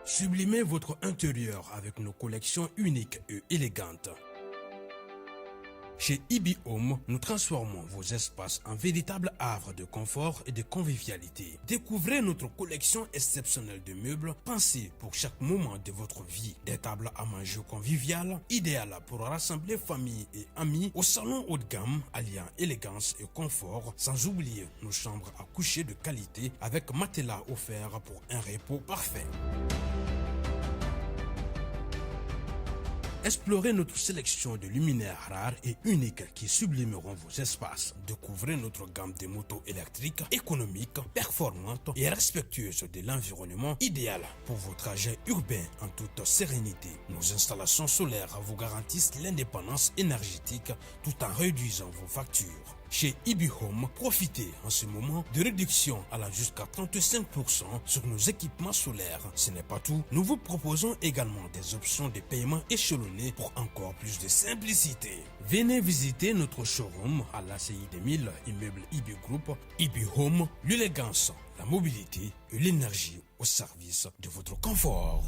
Sublimez votre intérieur avec nos collections uniques et élégantes. Chez Ibi Home, nous transformons vos espaces en véritables havres de confort et de convivialité. Découvrez notre collection exceptionnelle de meubles pensés pour chaque moment de votre vie. Des tables à manger conviviales, idéales pour rassembler famille et amis, au salon haut de gamme alliant élégance et confort, sans oublier nos chambres à coucher de qualité avec matelas offerts pour un repos parfait. Explorez notre sélection de luminaires rares et uniques qui sublimeront vos espaces. Découvrez notre gamme de motos électriques économiques, performantes et respectueuses de l'environnement, idéales pour vos trajets urbains en toute sérénité. Nos installations solaires vous garantissent l'indépendance énergétique tout en réduisant vos factures. Chez Ibi Home, profitez en ce moment de réductions allant jusqu'à 35% sur nos équipements solaires. Ce n'est pas tout, nous vous proposons également des options de paiement échelonné pour encore plus de simplicité. Venez visiter notre showroom à l'ACI 2000, immeuble Ibi Group. Ibi Home, l'élégance, la mobilité et l'énergie au service de votre confort.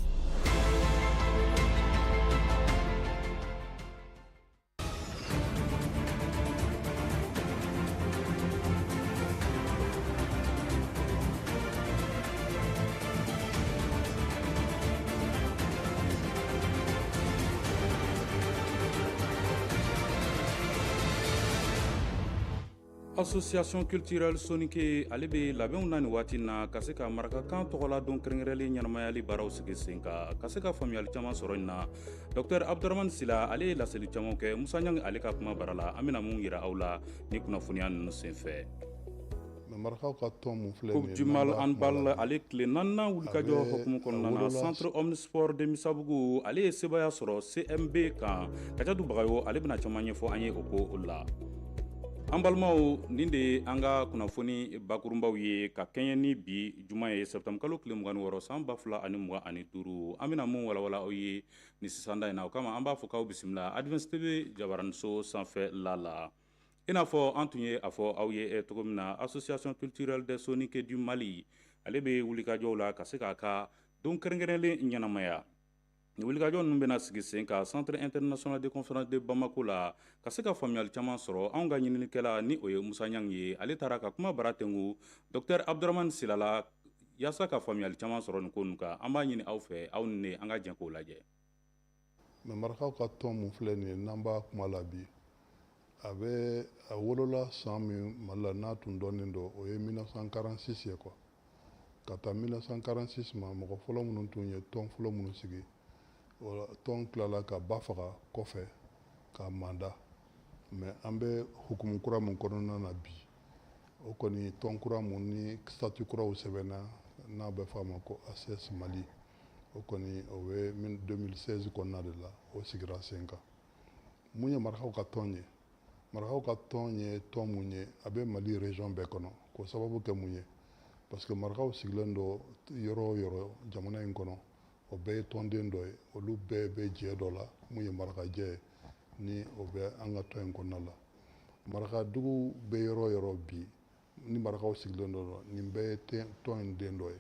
Association culturelle Soniké ale be labɛnw na ni waati na ka se ka marakakan tɔgɔla don kɛrɛnkɛrɛnlen ɲɛnamayali baaraw sigi sen kan ka se ka faamuyali caman sɔrɔ nin na Dr Abdurahmane Sila ale ye laseli caman kɛ Musa Ɲangi ale ka kuma bara la an bena mun yira aw la ni kunnafoniya ninnu senfɛ Coupe du Mal handball ale tile 4nan wulikajɔ hokumu kɔnɔna na Centre Omnisport de Misabugu ale ye sebaya sɔrɔ CMB kan Kajatu Bagayo ale bena caman ɲɛfɔ an ye o ko o la an balimaw nin de ye an ka kunnafoni bakurunbaw ye ka kɛɲɛ ni bi juma ye septembre kalo tile 26 san 2025 an bena mun walawala aw ye ni sisanda in na o kama an b'a fɔ k'aw bisimila Advance TV jabaraniso sanfɛ la i n'a fɔ an tun ye a fɔ aw ye cogo min na Association culturelle des Soniké du Mali ale be wulikajɔw la ka se k'a ka don kɛrɛnkɛrɛnlen ɲɛnamaya ni wulikajɔ ninnu bena sigi sen ka Centre international de conférence de Bamako la ka se ka faamuyali caman sɔrɔ anw ka ɲininikɛla ni o ye Musa Ɲangi ye ale taara ka kuma bara tɛngu Dr Abdurahmane Sila la yaasa ka faamuyali caman sɔrɔ nin ko ninnu kan an b'a ɲini aw fɛ aw ni ne an ka jɛn k'o lajɛ mais marakaw ka tɔn mun filɛ nin ye n'an b'a kuma la bi a wolola san min Mali la n'a tun dɔnnen don o ye 1946 ye quoi ka taa 1946 ma mɔgɔ fɔlɔ minnu tun ye tɔn fɔlɔ minnu sigi tɔn tilala ka ba faga kɔfɛ ka manda mais an bɛ hukumu kura min kɔnɔna na bi o kɔni tɔn kura mun ni statut kuraw sɛbɛnna n'a bɛ fɔ a ma ko ACS Mali o kɔni o bɛ 2016 kɔnɔna de la o sigira sen kan mun ye marakaw ka tɔn ye marakaw ka tɔn ye tɔn mun ye a bɛ Mali région bɛɛ kɔnɔ k'o sababu kɛ mun ye parce que marakaw sigilen don yɔrɔ o yɔrɔ jamana in kɔnɔ o bɛɛ ye tɔnden dɔ ye olu bɛɛ bɛ jɛ dɔ la mun ye marakajɛ ye ni o bɛ an ka tɔn in kɔnɔna la marakadugu bɛ yɔrɔ o yɔrɔ bi ni marakaw sigilen dɔ nin bɛɛ ye tɔn in den dɔ ye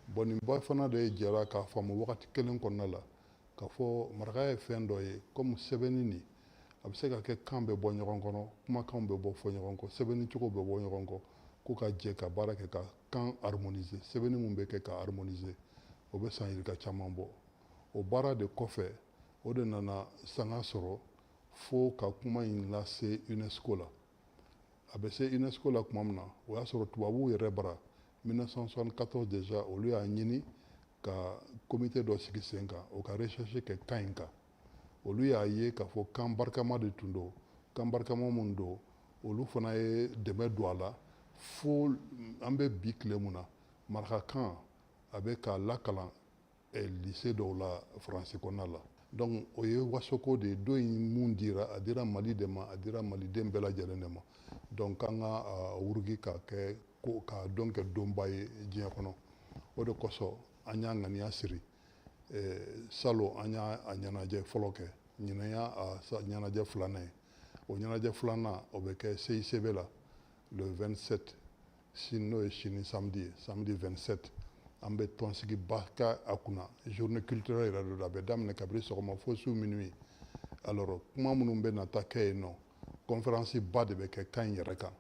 bon nin bɛɛ fana de jɛra k'a faamu wagati kelen kɔnɔna la k'a fɔ marakaya ye fɛn dɔ ye comme sɛbɛnni nin a bɛ se ka kɛ kan bɛ bɔ ɲɔgɔn kɔnɔ kumakanw bɛ bɔ fɔ ɲɔgɔn kɔ sɛbɛnni cogo bɛ bɔ ɲɔgɔn kɔ k'u ka jɛ ka baara kɛ ka kan harmoniser sɛbɛnni mun bɛ kɛ ka harmoniser o bɛ san yirika caman bɔ o baara de kɔfɛ o de nana sanga sɔrɔ fo ka kuma in lase UNESCO la a bɛ se UNESCO la tuma min na o y'a sɔrɔ tubabuw yɛrɛ bara 1974 déjà olu y'a ɲini ka comité dɔ sigi sen kan o ka recherche kɛ kan in kan olu y'a ye k'a fɔ kan barikama de tun don kan barikama mun don olu fana ye dɛmɛ don a la fo an bɛ bi tile mun na marakakan a bɛ k'a lakalan lycée dɔw la faransi kɔnɔna la donc o ye wasoko de ye don in mun dira a dira Mali de ma a dira maliden bɛɛ lajɛlen de ma donc k'an ka wuruki k'a kɛ k'a dɔn kɛ donba ye diɲɛ kɔnɔ o de kosɔn an y'a ŋaniya siri salon an y'a ɲɛnajɛ fɔlɔ kɛ ɲinan y'a ɲɛnajɛ filanan ye o ɲɛnajɛ filanan o bɛ kɛ CICB la le 27 n'o ye sini samedi 27 an bɛ tɔnsigiba kɛ a kunna journée culturelle yɛrɛ don a bɛ daminɛ kabiri sɔgɔma fo su minuit alors kuma minnu bɛ nata kɛ yen nɔ conférence ba de bɛ kɛ kan in yɛrɛ kan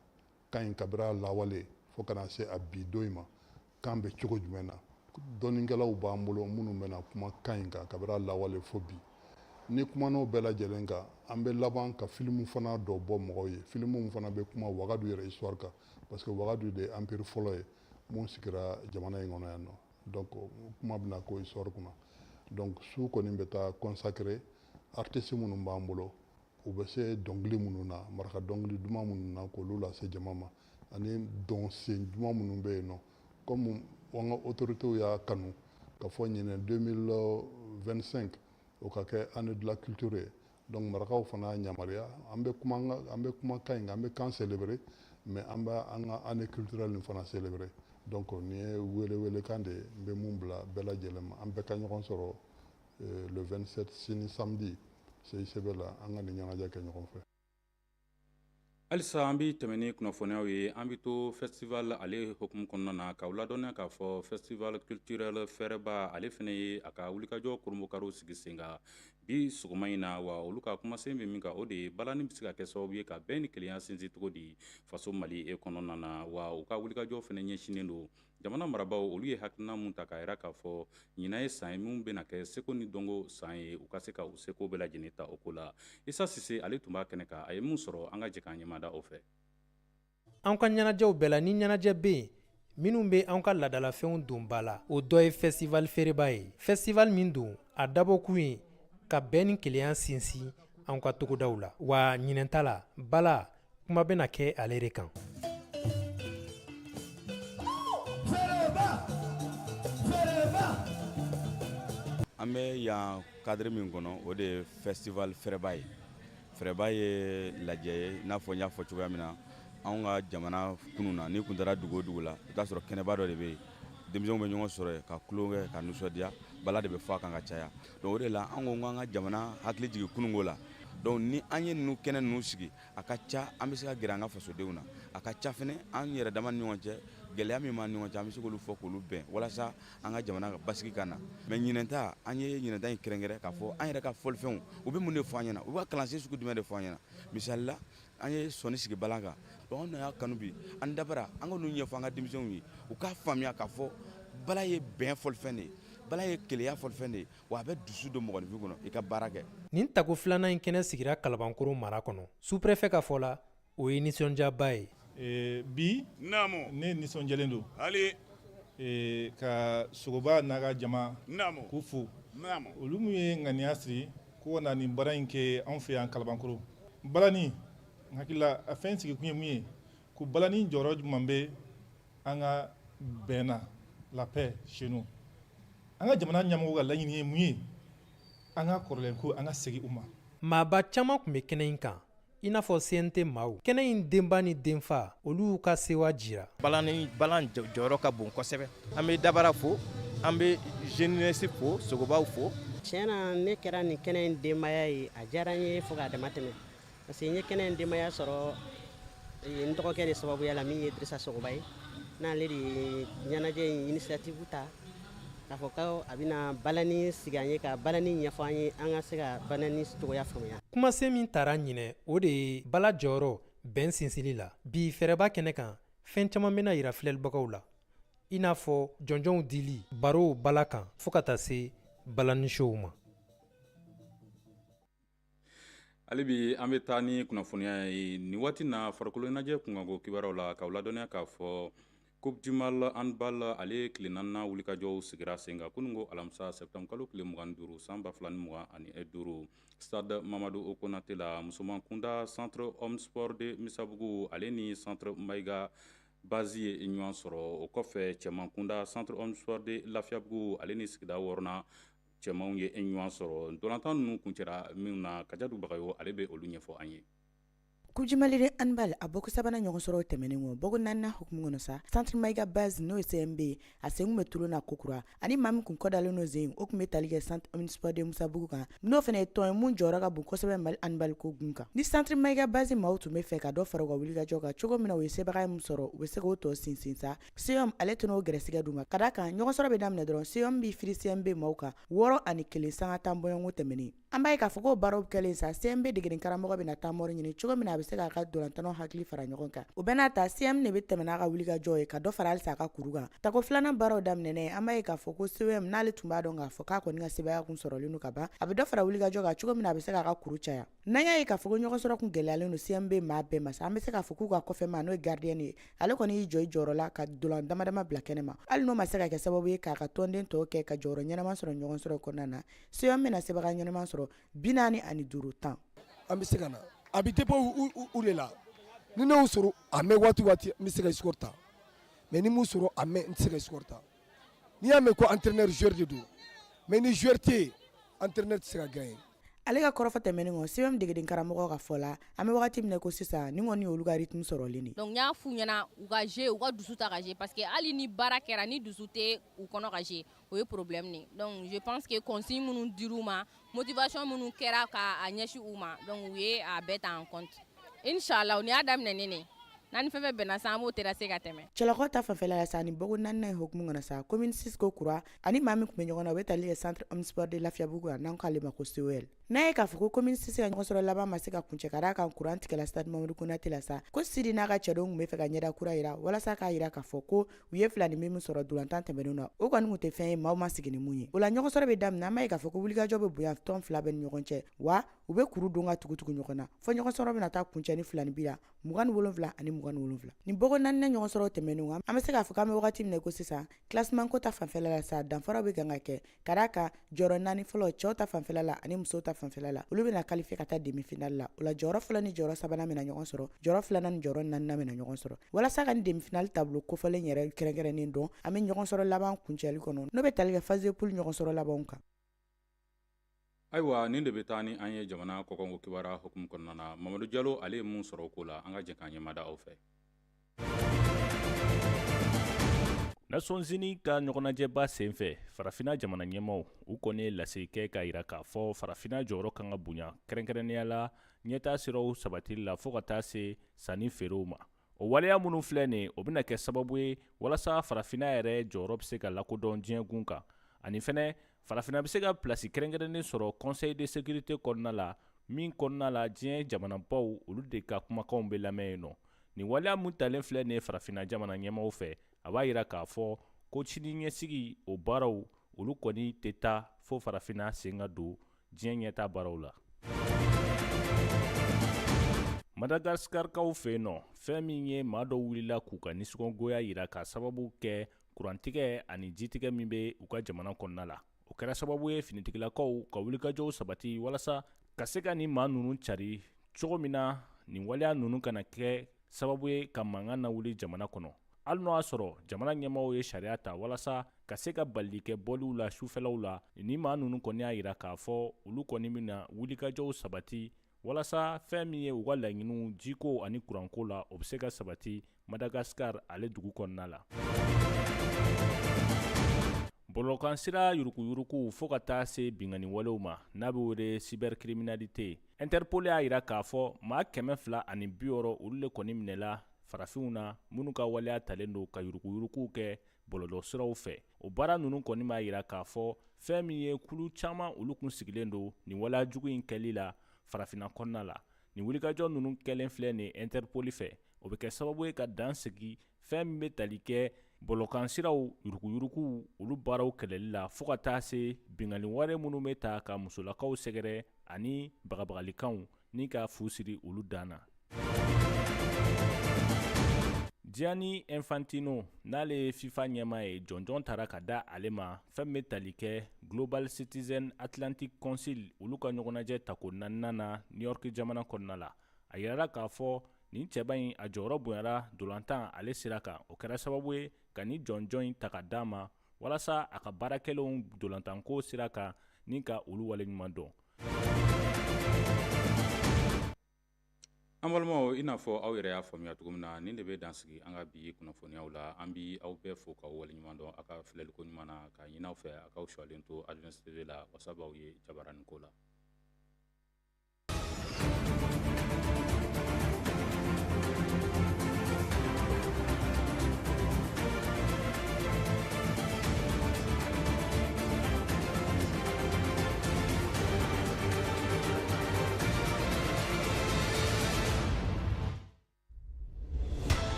kan in kabiri a lawale fo kana se a bi don in ma kan bɛ cogo jumɛn na dɔnnikɛlaw b'an bolo minnu bɛna kuma kan in kan kabiri a lawale fo bi ni kumanaw bɛɛ lajɛlen kan an bɛ laban ka filimu fana dɔ bɔ mɔgɔw ye filimu min fana bɛ kuma wagadu yɛrɛ histoire kan parce que wagadu de ye empire fɔlɔ ye mun sigira jamana in kɔnɔ yan nɔ donc kuma bɛna ko histoire kunna donc su kɔni bɛ taa consacrer artiste minnu b'an bolo u bɛ se dɔnkili minnu na maraka dɔnkili duman minnu na k'olu lase jama ma ani dɔnsen duman minnu bɛ yen nɔ comme an ka autorités y'a kanu ka fɔ ɲinɛ 2025 o ka kɛ année de la culture ye donc marakaw fana y'a yamaruya an bɛ kuma kan in kan an bɛ kan célébrer mais an bɛ an ka année culturelle nin fana célébrer donc nin ye wele kan de ye n bɛ mun bila bɛɛ lajɛlen ma an bɛɛ ka ɲɔgɔn sɔrɔ le 27 sini samedi CICB la an ka nin ɲɛnajɛ kɛ ɲɔgɔn fɛ. Halisa an bɛ tɛmɛ ni kunnafoniyaw ye an bɛ to festival ale hukumu kɔnɔna na k'aw ladɔnniya k'a fɔ festival culturel fɛrɛba ale fana ye a ka wulikajɔ kurumukaro sigi sen kan bi sɔgɔma in na wa olu ka kumasen bɛ min kan o de ye balani bɛ se ka kɛ sababu ye ka bɛn ni kelenya sinsin cogo di faso Mali kɔnɔna na wa u ka wulikajɔ fana ɲɛsinnen don jamana marabaw olu ye hakilina mun ta k'a yira k'a fɔ ɲinan ye san ye min bɛna kɛ seko ni dɔnko san ye u ka se ka u seko bɛɛ lajɛlen ta o ko la Isa Sise ale tun b'a kɛnɛ kan a ye mun sɔrɔ an ka jɛ k'an ɲɛmada o fɛ. An ka ɲɛnajɛw bɛɛ la ni ɲɛnajɛ bɛ yen minnu bɛ an ka ladalafɛnw don ba la o dɔ ye festival feereba ye festival min don a dabɔkun ye ka bɛn ni kelenya sinsin an ka togodaw la wa ɲinɛnta la bala kuma bɛna kɛ ale de kan. An bɛ yan cadre min kɔnɔ o de ye festival fɛrɛba ye fɛrɛba ye lajɛ ye n'a fɔ n y'a fɔ cogoya min na anw ka jamana kunun na ni kun taara dugu o dugu la i t'a sɔrɔ kɛnɛba dɔ de bɛ yen denmisɛnw bɛ ɲɔgɔn sɔrɔ yen ka tulonkɛ ka nisɔndiya bala de bɛ fɔ a kan ka caya donc o de la an ko k'an ka jamana hakili jigin kununko la donc ni an ye ninnu kɛnɛ ninnu sigi a ka ca an bɛ se ka gɛrɛ an ka fasodenw na a ka ca fɛnɛ an yɛrɛ dama ni ɲɔgɔn cɛ gɛlɛya min b'an ni ɲɔgɔn cɛ an bɛ se k'olu fɔ k'olu bɛn walasa an ka jamana ka basigi ka na mais ɲinɛnta an ye ɲinɛnta in kɛrɛnkɛrɛn k'a fɔ an yɛrɛ ka fɔlifɛnw u bɛ mun de fɔ an ɲɛna u b'a kalansen sugu jumɛn de fɔ an ɲɛna misali la an ye sɔnni sigi balan kan donc an y'a kanu bi an dabara an ka n'u ɲɛfɔ an ka denmisɛnw ye u k'a faamuya k'a fɔ bala ye bɛn fɔlifɛn de ye bala ye keleya fɔlifɛn de ye wa a bɛ dusu don mɔgɔninfin kɔnɔ i ka baara kɛ. Nin tako filanan in kɛnɛ sigira Kalabankoro mara kɔnɔ sous-préfet ka fɔ la o ye nisɔndiyaba ye. Bi ne nisɔndiyalen don hali ka Sogoba n'a ka jama k'u fo olu min ye ŋaniya siri ko ka na nin baara in kɛ anw fɛ yan Kalabankoro balani n hakili la a fɛn sigi kun ye mun ye ko balani jɔyɔrɔ jumɛn bɛ an ka bɛn na la paix chez nous an ka jamana ɲɛmɔgɔw ka laɲini ye mun ye an ka kɔrɔlen ko an ka segin u ma. Maaba caman tun bɛ kɛnɛ in kan i n'a fɔ CNT maaw kɛnɛ in denba ni denfa olu ka sewa jira. Balan jɔyɔrɔ ka bon kosɛbɛ an bɛ dabara fo an bɛ jeunesse fo Sogobaw fo. Tiɲɛna ne kɛra nin kɛnɛ in denbaya ye a diyara n ye fo k'a dama tɛmɛ parce que n ye kɛnɛ in denbaya sɔrɔ n dɔgɔkɛ de sababuya la min ye Dirisa Sogoba ye n'ale de ye ɲɛnajɛ in initiative ta k'a fɔ ko a bɛna balani sigi an ye ka balani ɲɛfɔ an ye an ka se ka balani cogoya faamuya. Kumasen min taara ɲinɛ o de ye bala jɔyɔrɔ bɛn sinsinli la bi fɛrɛba kɛnɛ kan fɛn caman bɛna yira filɛlibagaw la i n'a fɔ jɔnjɔnw dili barow bala kan fo ka taa se balani show ma. hali bi an bɛ taa ni kunnafoniya ye nin waati na farikolo ɲɛnajɛ kunkanko kibaruyaw la k'aw ladɔnniya k'a fɔ Coupe du Mal handball ale tile 4nan wulikajɔw sigira sen kan kununko alamisa septembre kalo tile 25 san 2025 stade Mamadou Konate la musoman kunda centre homme sport de Misabugu ale ni centre Maïga Bazi ye ɲɔgɔn sɔrɔ o kɔfɛ cɛman kunda centre homme sport de Lafiabugu ale ni sigida 6nan cɛmanw ye ɲɔgɔn sɔrɔ ntolantan ninnu kuncɛra min na Kajatu Bagayo ale bɛ olu ɲɛfɔ an ye. Kujimalire handball a boko sabana ɲɔgɔn sɔrɔ tɛmɛnen kɔ bogo nanna hukumu kɔnɔ sa centre Maïga base n'o ye CMB a sen kun bɛ tulu na kokura ani maa min kun kɔdalen no zen o kun bɛ tali kɛ centre omnisport de Musabugu kan n'o fana ye tɔn ye mun jɔyɔrɔ ka bon kosɛbɛ Mali handball ko gun kan ni centre Maïga base maaw tun bɛ fɛ ka dɔ fara u ka wulikajɔ kan cogo min na u ye sebaga min sɔrɔ u bɛ se k'o tɔ sinsin sa CM ale tɛna o gɛrɛsɛgɛ d'u ma ka d'a kan ɲɔgɔn sɔrɔ bɛ daminɛ dɔrɔn CM bɛ firi CMB maaw kan 6-1 sanga tan bɔɲɔgɔnko tɛmɛnen an b'a ye k'a fɔ k'o baaraw kɛlen sa CMB degeden karamɔgɔ bɛna taa mɔri ɲini cogo min na a bɛ se k'a ka dolantanw hakili fara ɲɔgɔn kan o bɛɛ n'a ta CM ne bɛ tɛmɛ n'a ka wulikajɔ ye ka dɔ fara halisa a ka kuru kan tako filanan baaraw daminɛnen an b'a ye k'a fɔ ko CM n'ale tun b'a dɔn k'a fɔ k'a kɔni ka sebaya kun sɔrɔlen don ka ban a bɛ dɔ fara wulikajɔ kan cogo min na a bɛ se k'a ka kuru caya n'an y'a ye k'a fɔ ko ɲɔgɔn sɔrɔ kun gɛlɛyalen don CMB maa bɛɛ ma sa an bɛ se k'a fɔ k'u ka kɔfɛ maa n'o ye gardien ye ale kɔni y'i jɔ i jɔyɔrɔ la ka dolan damadama bila kɛnɛ ma hali n'o ma se ka kɛ sababu ye k'a ka tɔnden tɔw kɛ ka jɔyɔrɔ ɲɛnama sɔrɔ ɲɔgɔn sɔrɔ kɔnɔna na CM bɛna sebaga ɲɛnama sɔrɔ 45 tan an bɛ se ka na a bɛ dépend u de la ni ne y'u sɔrɔ a mɛn waati n bɛ se ka score ta mais ni m'u sɔrɔ a mɛn n tɛ se ka score ta n'i y'a mɛn ko entraîneur joueur de don mais ni joueur tɛ yen entraîneur tɛ se ka gagner ale ka kɔrɔfɔ tɛmɛnen kɔ CM degeden karamɔgɔ ka fɔ la an bɛ wagati min na ko sisan ni kɔni olu ka rythme sɔrɔlen de donc n y'a f'u ɲɛna u ka jeu u ka dusu ta ka jeu parce que hali ni baara kɛra ni dusu tɛ u kɔnɔ ka jeu o ye problème de donc je pense que consigne minnu dir'u ma motivation minnu kɛra k'a ɲɛsin u ma donc u ye a bɛɛ ta en compte inchallah ni y'a daminɛ ne n'an fɛn fɛn bɛnna sa an b'o terrasser ka tɛmɛ cɛlakaw ta fanfɛla la sa ni bogo naaninan ye hukumu kɔnɔ sa commune 6 ko kura ani maa min tun bɛ ɲɔgɔn na u bɛ tali kɛ centre omnisport de Lafiyabugu n'an k'ale ma ko COL n'a ye k'a fɔ ko commune 6 ka ɲɔgɔn sɔrɔ laban ma se ka kuncɛ ka d'a kan courant tigɛla stade Mamadu Konate la sa ko Sidi n'a ka cɛdenw tun bɛ fɛ ka ɲɛda kura jira walasa k'a jira k'a fɔ ko u ye filani min sɔrɔ dolantan tɛmɛnenw na o kɔni tun tɛ fɛn ye maaw ma sigi ni mun ye o la ɲɔgɔn sɔrɔ bɛ daminɛ an b'a ye k'a fɔ ko wulikajɔ bɛ bonya tɔn fila bɛ ni ɲɔgɔn cɛ wa u bɛ kuru don ka tugutugu ɲɔgɔn na fɔ ɲɔgɔn sɔrɔ bɛna taa kuncɛ ni filani bira 27 ani 27 ni bogo naaninan ɲɔgɔn sɔrɔ tɛmɛnenw an bɛ se k'a fɔ k'an bɛ wagati min na ko sisan classement ko ta fanfɛla la sa danfaraw bɛ kan ka kɛ ka d'a kan jɔyɔrɔ 4 fɔlɔ cɛw ta fanfɛla la ani musow ta fanfɛla la olu bɛna qualifier ka taa demi-finale la o la jɔyɔrɔ fɔlɔ ni jɔyɔrɔ sabanan bɛna ɲɔgɔn sɔrɔ jɔyɔrɔ filanan ni jɔyɔrɔ naaninan bɛna ɲɔgɔn sɔrɔ walasa ka ni demi-finale tableau kofɔlen yɛrɛ kɛrɛnkɛrɛnnen dɔn an bɛ ɲɔgɔn sɔrɔ laban kuncɛli kɔnɔ n'o bɛ tali kɛ phase de poule ɲɔgɔn sɔrɔ labanw kan ayiwa nin de bɛ taa ni an ye jamana kɔkɔnko kibaruya hukumu kɔnɔna na Mamadu Jalo ale ye mun sɔrɔ o ko la an ka jɛ k'an ɲɛmada aw fɛ Nations Unies ka ɲɔgɔnnajɛba senfɛ farafina jamana ɲɛmaw u kɔni ye laseli kɛ k'a jira k'a fɔ farafina jɔyɔrɔ kan ka bonya kɛrɛnkɛrɛnnenya la ɲɛtaa siraw sabatili la fɔ ka taa se sanni feerew ma o waleya minnu filɛ nin o bɛna kɛ sababu ye walasa farafina yɛrɛ jɔyɔrɔ bɛ se ka lakodɔn diɲɛ gun kan ani fɛnɛ farafina bɛ se ka pilasi kɛrɛnkɛrɛnnen sɔrɔ conseil de sécurité kɔnɔna la min kɔnɔna la diɲɛ jamanabaw olu de ka kumakanw bɛ lamɛn yen nɔ nin waleya mun talen filɛ nin ye farafina jamana ɲɛmaw fɛ a b'a jira k'a fɔ ko sini ɲɛsigi o baaraw olu kɔni tɛ taa fo farafina sen ka don diɲɛ ɲɛtaa baaraw la Madagaskarikaw fɛ yen nɔ fɛn min ye maa dɔ wulila k'u ka nisɔngoya jira ka sababu kɛ kurantigɛ ani jitigɛ min bɛ u ka jamana kɔnɔna la o kɛra sababu ye finitigilakaw ka wulikajɔw sabati walasa ka se ka nin maa ninnu cari cogo min na nin waleya ninnu kana kɛ sababu ye ka mankan na wuli jamana kɔnɔ hali n'o y'a sɔrɔ jamana ɲɛmaaw ye sariya ta walasa ka se ka bali kɛ bɔliw la sufɛlaw la ni maa ninnu kɔni y'a jira k'a fɔ olu kɔni bɛna wulikajɔw sabati walasa fɛn min ye u ka laɲiniw jiko ani kuranko la o bɛ se ka sabati Madagascar ale dugu kɔnɔna la bɔlɔkan sira yurukuyuruku fo ka taa se bingani walew ma n'a bɛ wele cybercriminalité Interpol y'a jira k'a fɔ maa 260 olu de kɔni minɛla farafinw na minnu ka waleya talen don ka yurukuyuruku kɛ bɔlɔlɔ siraw fɛ o baara ninnu kɔni b'a jira k'a fɔ fɛn min ye kulu caman olu kun sigilen don nin waleya jugu in kɛli la farafina kɔnɔna la nin wulikajɔ ninnu kɛlen filɛ nin Interpol fɛ o bɛ kɛ sababu ye ka dan sigi fɛn min bɛ tali kɛ bɔlɔkan siraw yurukuyuruku olu baaraw kɛlɛli la fo ka taa se bingani wale minnu bɛ ta ka musolakaw sɛgɛrɛ ani bagabagalikanw ni ka fu siri olu dan na Gianni Infantino n'ale ye FIFA ɲɛmaa ye jɔnjɔn taara ka da ale ma fɛn bɛ tali kɛ Global Citizen Atlantic Council olu ka ɲɔgɔnnajɛ tako 4nan na New York jamana kɔnɔna la a yirala k'a fɔ nin cɛba in a jɔyɔrɔ bonyara dolantan ale sira kan o kɛra sababu ye ka ni jɔnjɔn in ta ka d'a ma walasa a ka baarakɛlaw dolantanko sira kan ni ka olu waleɲuman dɔn An balimaw i n'a fɔ aw yɛrɛ y'a faamuya cogo min na nin de bɛ dansigi an ka bi kunnafoniyaw la an bi aw bɛɛ fo k'aw waleɲuman dɔn a ka filɛliko ɲuman na ka ɲini aw fɛ a k'aw suwalen to Alliance TV la wasa b'aw ye jabarani ko la.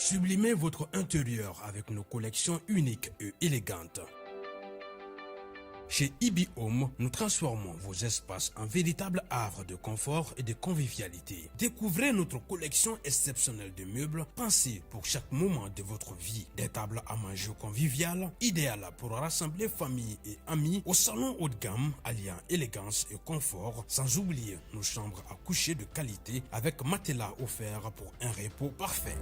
Sublimez votre intérieur avec nos collections uniques et élégantes. Chez Ibi Home, nous transformons vos espaces en véritable havre de confort et de convivialité. Découvrez notre collection exceptionnelle de meubles pensés pour chaque moment de votre vie. Des tables à manger conviviales, idéales pour rassembler famille et amis, au salon haut de gamme alliant élégance et confort, sans oublier nos chambres à coucher de qualité avec matelas offerts pour un repos parfait.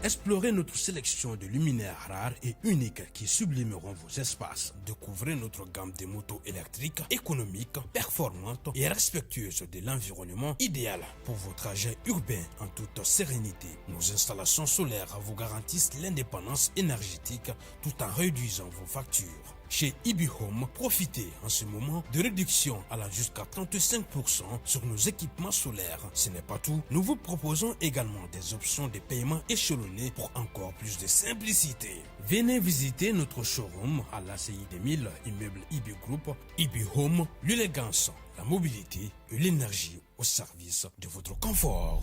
Explorez notre sélection de luminaires rares et uniques qui sublimeront vos espaces. Découvrez notre gamme de motos électriques, économiques, performantes et respectueuses de l'environnement, idéales pour vos trajets urbains en toute sérénité. Nos installations solaires vous garantissent l'indépendance énergétique tout en réduisant vos factures. Chez Ibi Home, profitez en ce moment de réductions allant jusqu'à 35% sur nos équipements solaires. Ce n'est pas tout, nous vous proposons également des options de paiement échelonnées pour encore plus de simplicité. Venez visiter notre showroom à l'ACI 2000, immeuble Ibi Group. Ibi Home, l'élégance, la mobilité et l'énergie au service de votre confort.